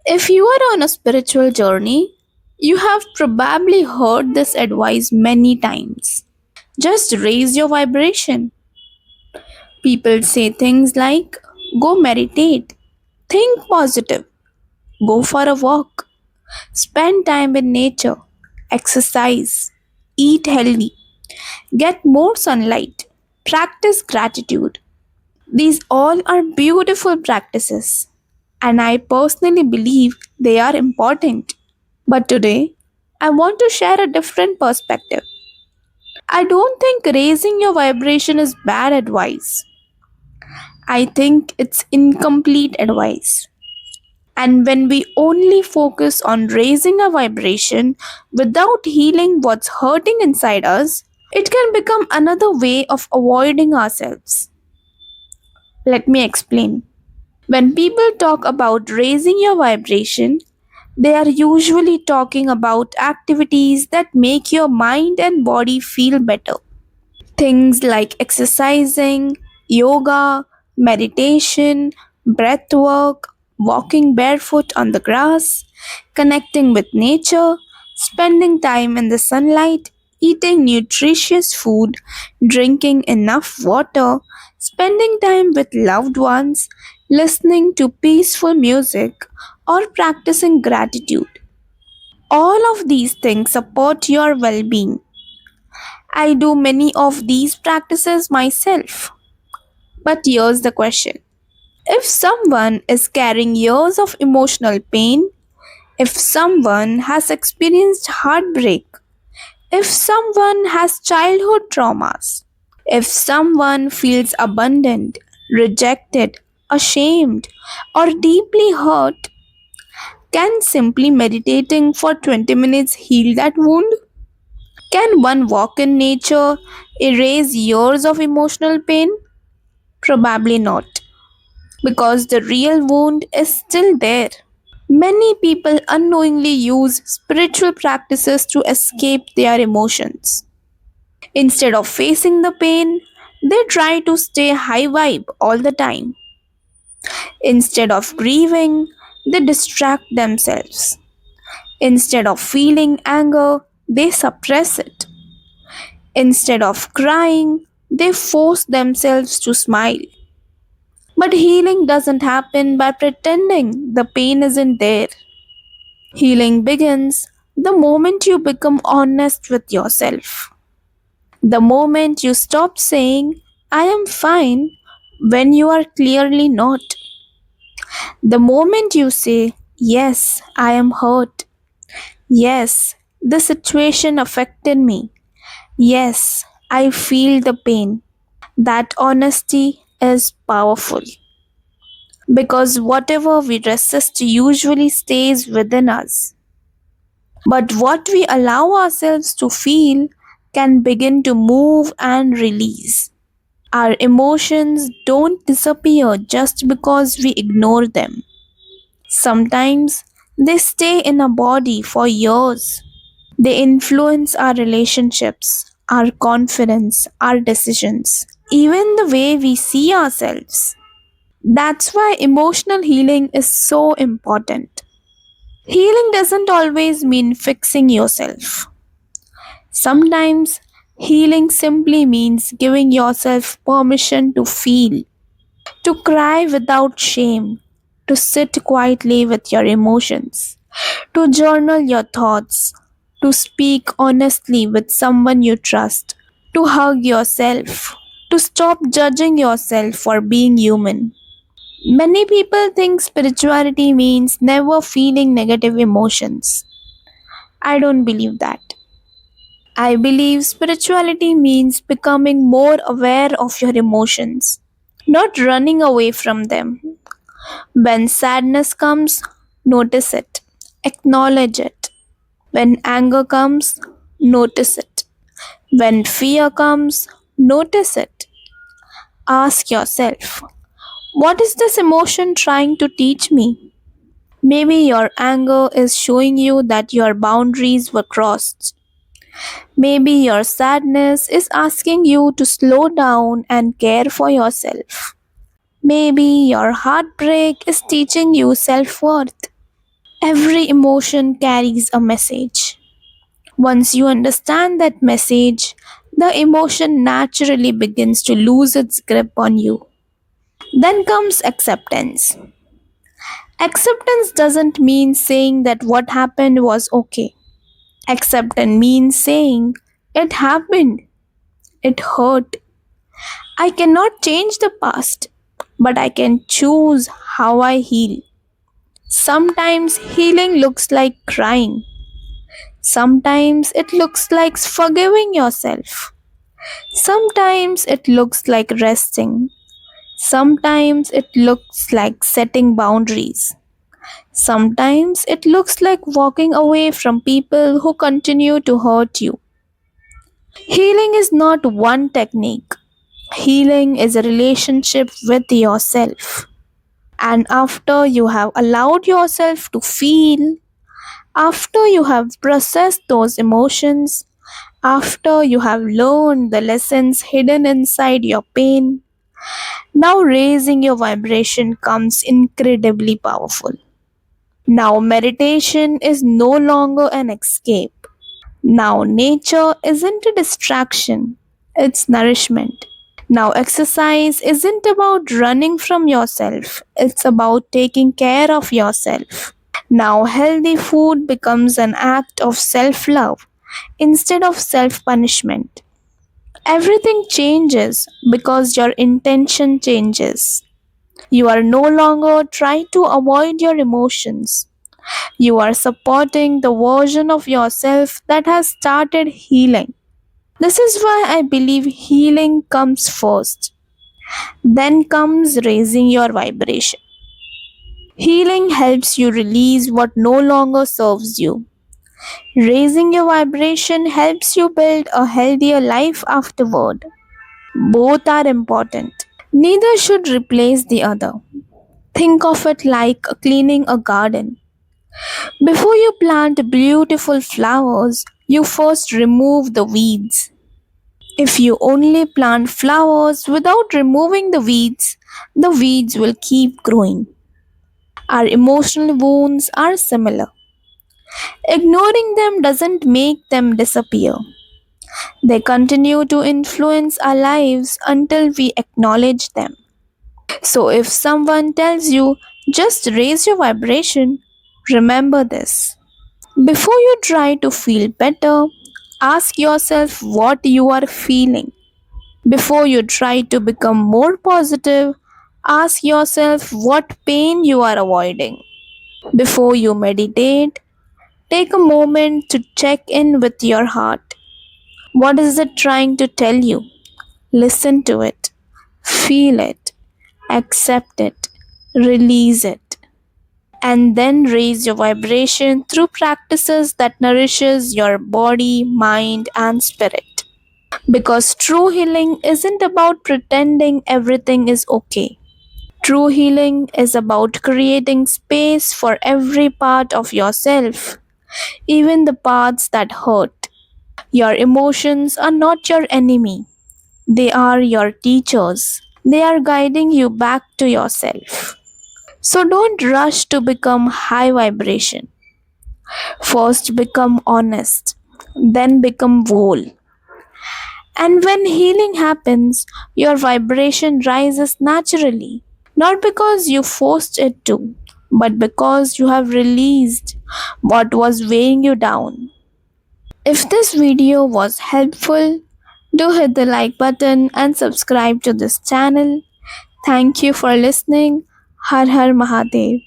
If you are on a spiritual journey, you have probably heard this advice many times. Just raise your vibration. People say things like go meditate, think positive, go for a walk, spend time in nature, exercise, eat healthy, get more sunlight, practice gratitude. These all are beautiful practices, and I personally believe they are important. But today, I want to share a different perspective. I don't think raising your vibration is bad advice. I think it's incomplete advice. And when we only focus on raising a vibration without healing what's hurting inside us, it can become another way of avoiding ourselves. Let me explain. When people talk about raising your vibration, they are usually talking about activities that make your mind and body feel better. Things like exercising, yoga, meditation, breath work, walking barefoot on the grass, connecting with nature, spending time in the sunlight, eating nutritious food, drinking enough water, spending time with loved ones, listening to peaceful music, or practicing gratitude. All of these things support your well being. I do many of these practices myself. But here's the question: if someone is carrying years of emotional pain, if someone has experienced heartbreak, if someone has childhood traumas, if someone feels abandoned, rejected, ashamed, or deeply hurt, can simply meditating for 20 minutes heal that wound? Can one walk in nature erase years of emotional pain? Probably not, because the real wound is still there. Many people unknowingly use spiritual practices to escape their emotions. Instead of facing the pain, they try to stay high vibe all the time. Instead of grieving, they distract themselves. Instead of feeling anger, they suppress it. Instead of crying, they force themselves to smile. But healing doesn't happen by pretending the pain isn't there. Healing begins the moment you become honest with yourself. The moment you stop saying, I am fine, when you are clearly not. The moment you say, yes, I am hurt. Yes, the situation affected me. Yes, I feel the pain. That honesty is powerful because whatever we resist usually stays within us. But what we allow ourselves to feel can begin to move and release. Our emotions don't disappear just because we ignore them. Sometimes they stay in our body for years. They influence our relationships, our confidence, our decisions, even the way we see ourselves. That's why emotional healing is so important. Healing doesn't always mean fixing yourself. Sometimes healing simply means giving yourself permission to feel, to cry without shame, to sit quietly with your emotions, to journal your thoughts, to speak honestly with someone you trust, to hug yourself, to stop judging yourself for being human. Many people think spirituality means never feeling negative emotions. I don't believe that. I believe spirituality means becoming more aware of your emotions, not running away from them. When sadness comes, notice it, acknowledge it. When anger comes, notice it. When fear comes, notice it. Ask yourself, what is this emotion trying to teach me? Maybe your anger is showing you that your boundaries were crossed. Maybe your sadness is asking you to slow down and care for yourself. Maybe your heartbreak is teaching you self worth. Every emotion carries a message. Once you understand that message, the emotion naturally begins to lose its grip on you. Then comes acceptance. Acceptance doesn't mean saying that what happened was okay. Acceptance means saying it happened, it hurt. I cannot change the past, but I can choose how I heal. Sometimes healing looks like crying. Sometimes it looks like forgiving yourself. Sometimes it looks like resting. Sometimes it looks like setting boundaries. Sometimes it looks like walking away from people who continue to hurt you. Healing is not one technique. Healing is a relationship with yourself. And after you have allowed yourself to feel, after you have processed those emotions, after you have learned the lessons hidden inside your pain, now raising your vibration comes incredibly powerful. Now meditation is no longer an escape. Now nature isn't a distraction, it's nourishment. Now exercise isn't about running from yourself, it's about taking care of yourself. Now healthy food becomes an act of self love instead of self punishment. Everything changes because your intention changes. You are no longer trying to avoid your emotions. You are supporting the version of yourself that has started healing. This is why I believe healing comes first. Then comes raising your vibration. Healing helps you release what no longer serves you. Raising your vibration helps you build a healthier life afterward. Both are important. Neither should replace the other. Think of it like cleaning a garden. Before you plant beautiful flowers, you first remove the weeds. If you only plant flowers without removing the weeds will keep growing. Our emotional wounds are similar. Ignoring them doesn't make them disappear. They continue to influence our lives until we acknowledge them. So if someone tells you, just raise your vibration, remember this. Before you try to feel better, ask yourself what you are feeling. Before you try to become more positive, ask yourself what pain you are avoiding. Before you meditate, take a moment to check in with your heart. What is it trying to tell you? Listen to it, feel it, accept it, release it, and then raise your vibration through practices that nourishes your body, mind and spirit. Because true healing isn't about pretending everything is okay. True healing is about creating space for every part of yourself, even the parts that hurt. Your emotions are not your enemy, they are your teachers. They are guiding you back to yourself. So don't rush to become high vibration. First become honest, then become whole. And when healing happens, your vibration rises naturally. Not because you forced it to, but because you have released what was weighing you down. If this video was helpful, do hit the like button and subscribe to this channel. Thank you for listening. Har Har Mahadev.